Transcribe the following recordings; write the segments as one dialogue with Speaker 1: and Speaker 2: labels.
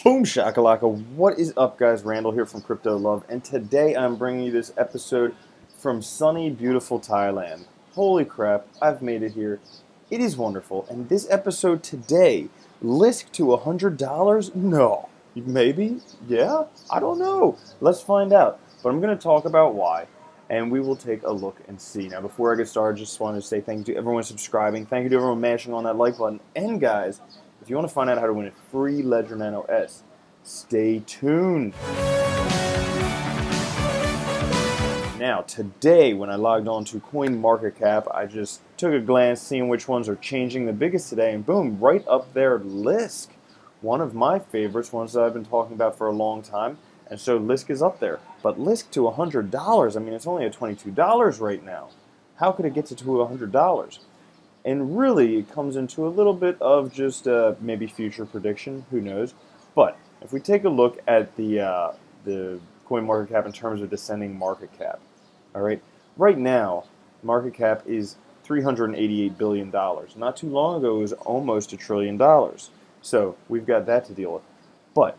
Speaker 1: Boom shakalaka, what is up guys? Randall here from Crypto Love, and today I'm bringing you this episode from sunny, beautiful Thailand. Holy crap, I've made it here. It is wonderful, and this episode today, Lisk to $100? No. Maybe? Yeah? I don't know. Let's find out. But I'm going to talk about why, and we will take a look and see. Now before I get started, just wanted to say thank you to everyone subscribing, thank you to everyone mashing on that like button, and guys, if you want to find out how to win a free Ledger Nano S, stay tuned. Now, today, when I logged on to CoinMarketCap, I just took a glance, seeing which ones are changing the biggest today, and boom, right up there, Lisk. One of my favorites, ones that I've been talking about for a long time, and so Lisk is up there. But Lisk to $100, I mean, it's only at $22 right now. How could it get to $100? And really, it comes into a little bit of just maybe future prediction, who knows. But if we take a look at the CoinMarketCap in terms of descending market cap, all right, right now, market cap is $388 billion. Not too long ago, it was almost $1 trillion. So we've got that to deal with. But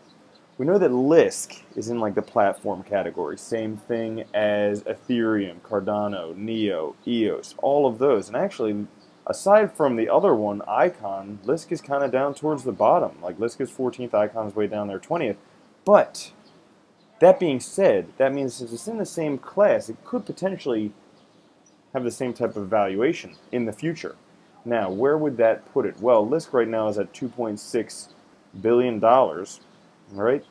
Speaker 1: we know that Lisk is in like the platform category. Same thing as Ethereum, Cardano, Neo, EOS, all of those. And actually, aside from the other one, Icon, Lisk is kind of down towards the bottom. Like Lisk is 14th, Icon is way down there 20th. But that being said, that means since it's in the same class, it could potentially have the same type of valuation in the future. Now, where would that put it? Well, Lisk right now is at $2.6 billion, right?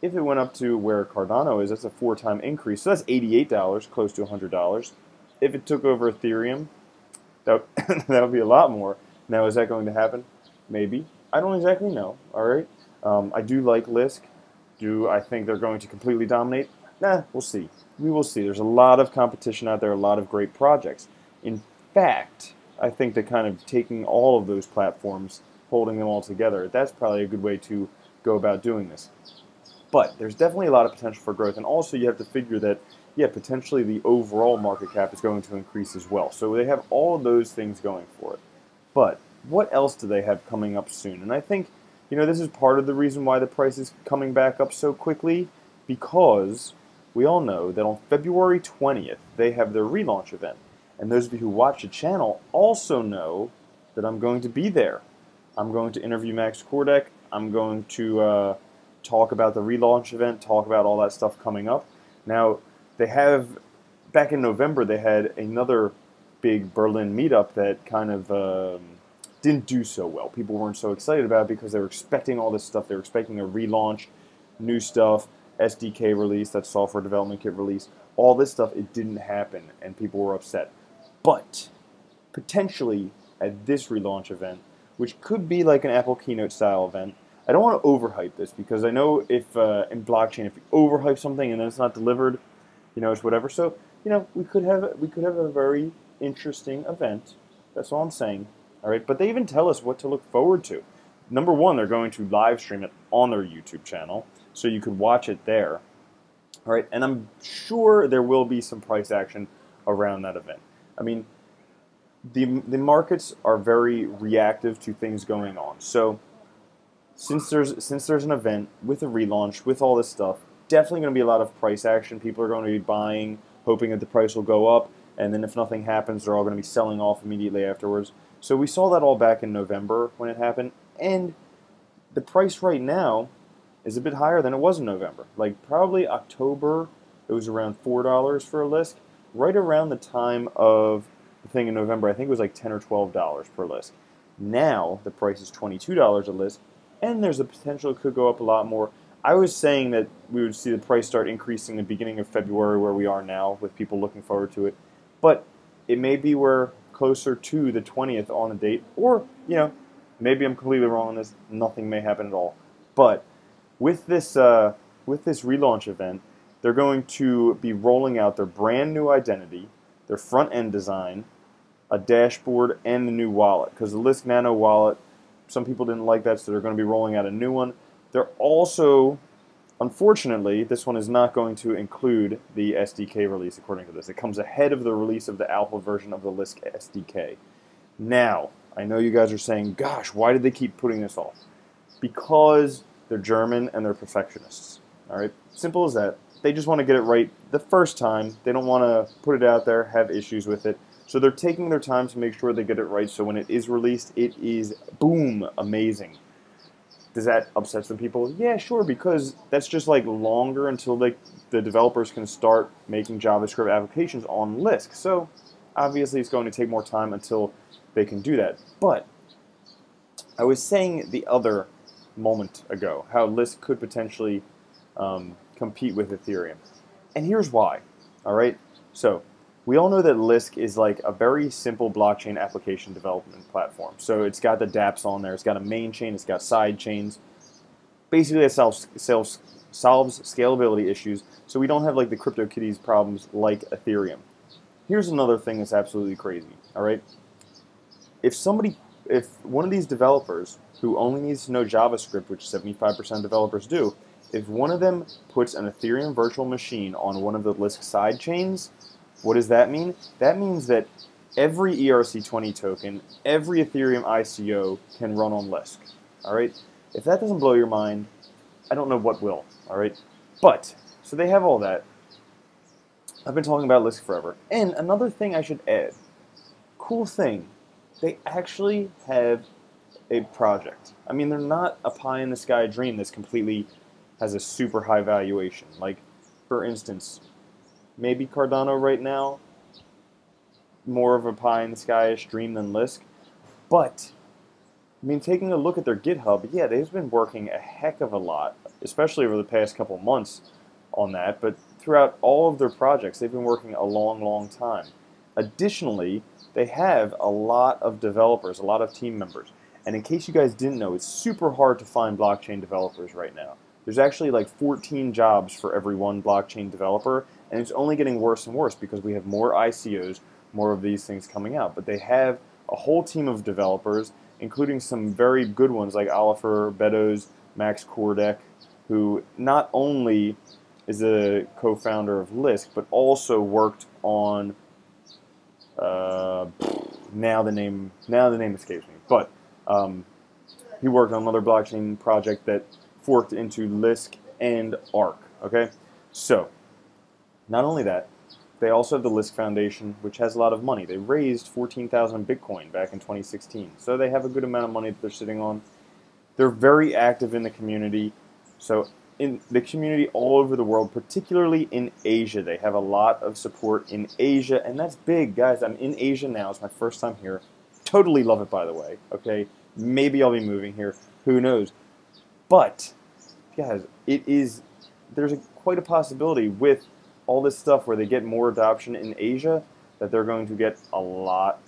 Speaker 1: If it went up to where Cardano is, that's a 4-time increase. So that's $88, close to $100. If it took over Ethereum, that would be a lot more. Now, is that going to happen? Maybe. I don't exactly know, all right? I do like Lisk. Do I think they're going to completely dominate? Nah, we'll see. We will see. There's a lot of competition out there, a lot of great projects. In fact, I think that kind of taking all of those platforms, holding them all together, that's probably a good way to go about doing this. But there's definitely a lot of potential for growth, and also you have to figure that, yeah, potentially the overall market cap is going to increase as well. So they have all of those things going for it. But what else do they have coming up soon? And I think, you know, this is part of the reason why the price is coming back up so quickly, because we all know that on February 20th, they have their relaunch event. And those of you who watch the channel also know that I'm going to be there. I'm going to interview Max Kordek. I'm going to talk about the relaunch event, talk about all that stuff coming up. Now, they have, back in November, they had another big Berlin meetup that kind of didn't do so well. People weren't so excited about it because they were expecting all this stuff. They were expecting a relaunch, new stuff, SDK release, that software development kit release, all this stuff. It didn't happen, and people were upset. But potentially at this relaunch event, which could be like an Apple keynote style event, I don't want to overhype this, because I know if in blockchain, if you overhype something and then it's not delivered, you know, it's whatever. So, you know, we could have a very interesting event. That's all I'm saying. All right, but they even tell us what to look forward to. Number one, they're going to live stream it on their YouTube channel, so you could watch it there. All right, and I'm sure there will be some price action around that event. I mean, the markets are very reactive to things going on. So since there's an event with a relaunch, with all this stuff, definitely going to be a lot of price action. People are going to be buying, hoping that the price will go up, and then if nothing happens, they're all going to be selling off immediately afterwards. So we saw that all back in November when it happened, and the price right now is a bit higher than it was in November. Like probably October, it was around $4 for a Lisk. Right around the time of the thing in November, I think it was like $10 or $12 per Lisk. Now the price is $22 a Lisk, and there's a potential it could go up a lot more. I was saying that we would see the price start increasing in the beginning of February, where we are now, with people looking forward to it. But it may be we're closer to the 20th on the date, or, you know, maybe I'm completely wrong on this. Nothing may happen at all. But with this relaunch event, they're going to be rolling out their brand new identity, their front end design, a dashboard, and the new wallet. Because the Lisk Nano wallet, some people didn't like that, so they're going to be rolling out a new one. They're also, unfortunately, this one is not going to include the SDK release according to this. It comes ahead of the release of the alpha version of the Lisk SDK. Now, I know you guys are saying, gosh, why did they keep putting this off? Because they're German, and they're perfectionists. All right, simple as that. They just want to get it right the first time. They don't want to put it out there, have issues with it. So they're taking their time to make sure they get it right, so when it is released, it is, boom, amazing. Does that upset some people? Yeah, sure, because that's just like longer until like the developers can start making JavaScript applications on Lisk. So obviously it's going to take more time until they can do that. But I was saying the other moment ago how Lisk could potentially compete with Ethereum. And here's why, all right? So we all know that Lisk is like a very simple blockchain application development platform. So it's got the dApps on there, it's got a main chain, it's got side chains. Basically it solves scalability issues, so we don't have like the CryptoKitties problems like Ethereum. Here's another thing that's absolutely crazy, all right? If one of these developers who only needs to know JavaScript, which 75% of developers do, if one of them puts an Ethereum virtual machine on one of the Lisk side chains, what does that mean? That means that every ERC20 token, every Ethereum ICO can run on Lisk. All right? If that doesn't blow your mind, I don't know what will. All right? But, so they have all that. I've been talking about Lisk forever. And another thing I should add, cool thing, they actually have a project. I mean, they're not a pie-in-the-sky dream that's completely has a super high valuation. Like, for instance, maybe Cardano right now, more of a pie-in-the-sky-ish dream than Lisk. But, I mean, taking a look at their GitHub, yeah, they've been working a heck of a lot, especially over the past couple months on that. But throughout all of their projects, they've been working a long, long time. Additionally, they have a lot of developers, a lot of team members. And in case you guys didn't know, it's super hard to find blockchain developers right now. There's actually like 14 jobs for every one blockchain developer, and it's only getting worse and worse because we have more ICOs, more of these things coming out. But they have a whole team of developers, including some very good ones like Oliver Beddoes, Max Kordek, who not only is a co-founder of Lisk, but also worked on now the name escapes me. But he worked on another blockchain project that forked into Lisk and Arc. Okay, so not only that, they also have the Lisk Foundation, which has a lot of money. They raised 14,000 Bitcoin back in 2016, so they have a good amount of money that they're sitting on. They're very active in the community, so in the community all over the world, particularly in Asia, they have a lot of support in Asia, and that's big, guys. I'm in Asia now. It's my first time here. Totally love it, by the way. Okay, maybe I'll be moving here. Who knows? But guys, there's quite a possibility with all this stuff where they get more adoption in Asia that they're going to get a lot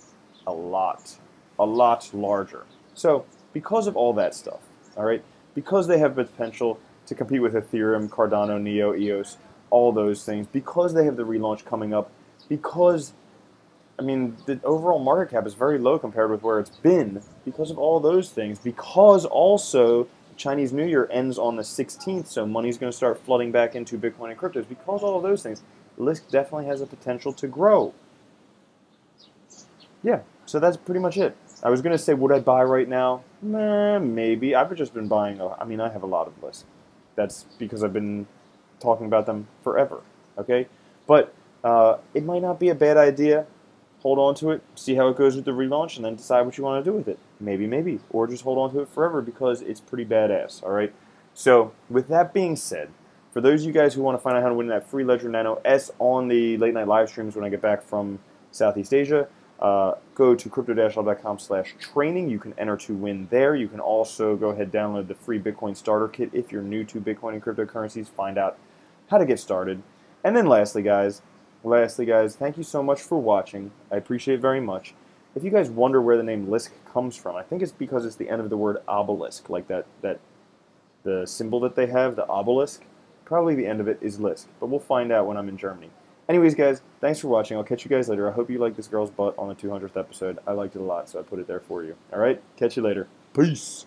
Speaker 1: larger. So because of all that stuff, all right, because they have potential to compete with Ethereum, Cardano, Neo, EOS, all those things, because they have the relaunch coming up, because, I mean, the overall market cap is very low compared with where it's been, because of all those things, because also Chinese New Year ends on the 16th, so money's going to start flooding back into Bitcoin and cryptos. Because of all of those things, Lisk definitely has a potential to grow. Yeah, so that's pretty much it. I was going to say, would I buy right now? Maybe. I've just been buying, I mean, I have a lot of Lisk. That's because I've been talking about them forever, okay? But it might not be a bad idea. Hold on to it, see how it goes with the relaunch, and then decide what you want to do with it. Maybe. Or just hold on to it forever because it's pretty badass, all right? So, with that being said, for those of you guys who want to find out how to win that free Ledger Nano S on the late night live streams when I get back from Southeast Asia, go to crypto-lab.com/training. You can enter to win there. You can also go ahead and download the free Bitcoin Starter Kit if you're new to Bitcoin and cryptocurrencies. Find out how to get started. And then lastly, guys, thank you so much for watching. I appreciate it very much. If you guys wonder where the name Lisk comes from, I think it's because it's the end of the word obelisk, like the symbol that they have, the obelisk. Probably the end of it is Lisk, but we'll find out when I'm in Germany. Anyways, guys, thanks for watching. I'll catch you guys later. I hope you liked this girl's butt on the 200th episode. I liked it a lot, so I put it there for you. All right? Catch you later. Peace.